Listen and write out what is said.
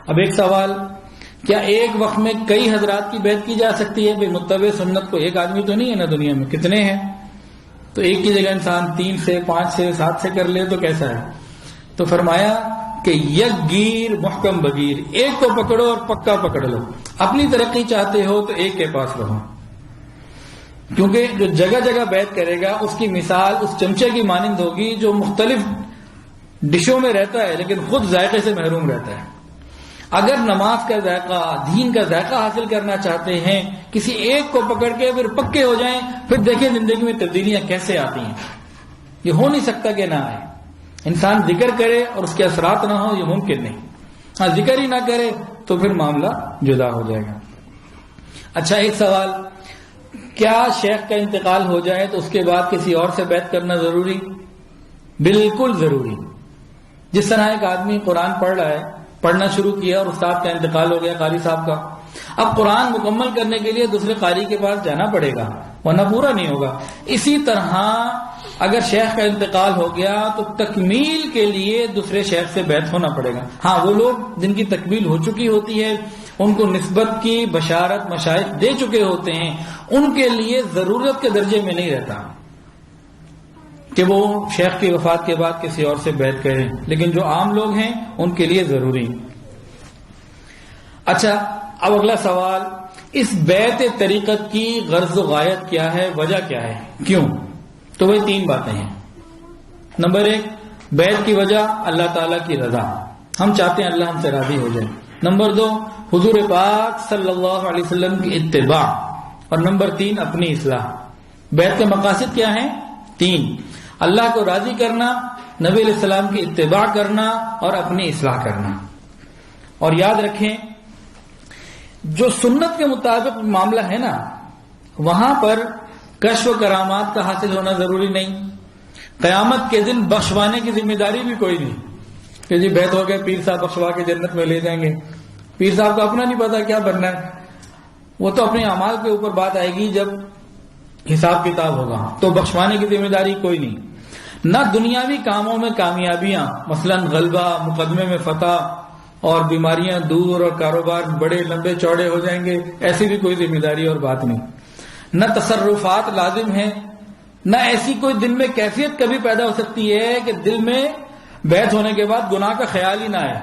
اب ایک سوال، کیا ایک وقت میں کئی حضرات کی بیعت کی جا سکتی ہے؟ بھئی متبع سنت کو ایک آدمی تو نہیں ہے نا دنیا میں، کتنے ہیں؟ تو ایک کی جگہ انسان 3 سے 5 سے 7 سے کر لے تو کیسا ہے؟ تو فرمایا کہ یک گیر محکم بگیر، ایک کو پکڑو اور پکا پکڑ لو. اپنی ترقی چاہتے ہو تو ایک کے پاس رہو، کیونکہ جو جگہ جگہ بیعت کرے گا اس کی مثال اس چمچے کی مانند ہوگی جو مختلف ڈشوں میں رہتا ہے لیکن خود ذائقے سے محروم رہتا ہے. اگر نماز کا ذائقہ، دین کا ذائقہ حاصل کرنا چاہتے ہیں، کسی ایک کو پکڑ کے پھر پکے ہو جائیں، پھر دیکھیں زندگی میں تبدیلیاں کیسے آتی ہیں. یہ ہو نہیں سکتا کہ نہ آئے. انسان ذکر کرے اور اس کے اثرات نہ ہو، یہ ممکن نہیں. ہاں ذکر ہی نہ کرے تو پھر معاملہ جدا ہو جائے گا. اچھا ایک سوال، کیا شیخ کا انتقال ہو جائے تو اس کے بعد کسی اور سے بیعت کرنا ضروری؟ بالکل ضروری. جس طرح ایک آدمی قرآن پڑھ رہا ہے، پڑھنا شروع کیا اور استاد کا انتقال ہو گیا، قاری صاحب کا، اب قرآن مکمل کرنے کے لیے دوسرے قاری کے پاس جانا پڑے گا ورنہ پورا نہیں ہوگا. اسی طرح اگر شیخ کا انتقال ہو گیا تو تکمیل کے لیے دوسرے شیخ سے بیعت ہونا پڑے گا. ہاں وہ لوگ جن کی تکمیل ہو چکی ہوتی ہے، ان کو نسبت کی بشارت مشائخ دے چکے ہوتے ہیں، ان کے لیے ضرورت کے درجے میں نہیں رہتا کہ وہ شیخ کی وفات کے بعد کسی اور سے بیعت کریں، لیکن جو عام لوگ ہیں ان کے لیے ضروری. اچھا اب اگلا سوال، اس بیعت طریقت کی غرض و غایت کیا ہے، وجہ کیا ہے، کیوں؟ تو وہی 3 باتیں ہیں. نمبر 1، بیعت کی وجہ اللہ تعالیٰ کی رضا، ہم چاہتے ہیں اللہ ہم سے راضی ہو جائے. نمبر 2، حضور پاک صلی اللہ علیہ وسلم کی اتباع. اور نمبر 3، اپنی اصلاح. بیعت کے مقاصد کیا ہیں؟ 3، اللہ کو راضی کرنا، نبی علیہ السلام کی اتباع کرنا اور اپنی اصلاح کرنا. اور یاد رکھیں جو سنت کے مطابق معاملہ ہے نا، وہاں پر کشف و کرامات کا حاصل ہونا ضروری نہیں. قیامت کے دن بخشوانے کی ذمہ داری بھی کوئی نہیں کہ جی بیعت ہو گئے پیر صاحب بخشوا کے جنت میں لے جائیں گے. پیر صاحب کو اپنا نہیں پتا کیا بننا ہے، وہ تو اپنے اعمال کے اوپر بات آئے گی جب حساب کتاب ہوگا، تو بخشوانے کی ذمہ داری کوئی نہیں. نہ دنیاوی کاموں میں کامیابیاں، مثلا غلبہ، مقدمے میں فتح اور بیماریاں دور اور کاروبار بڑے لمبے چوڑے ہو جائیں گے، ایسی بھی کوئی ذمہ داری اور بات نہیں. نہ تصرفات لازم ہیں، نہ ایسی کوئی دل میں کیفیت کبھی پیدا ہو سکتی ہے کہ دل میں بیعت ہونے کے بعد گناہ کا خیال ہی نہ آئے.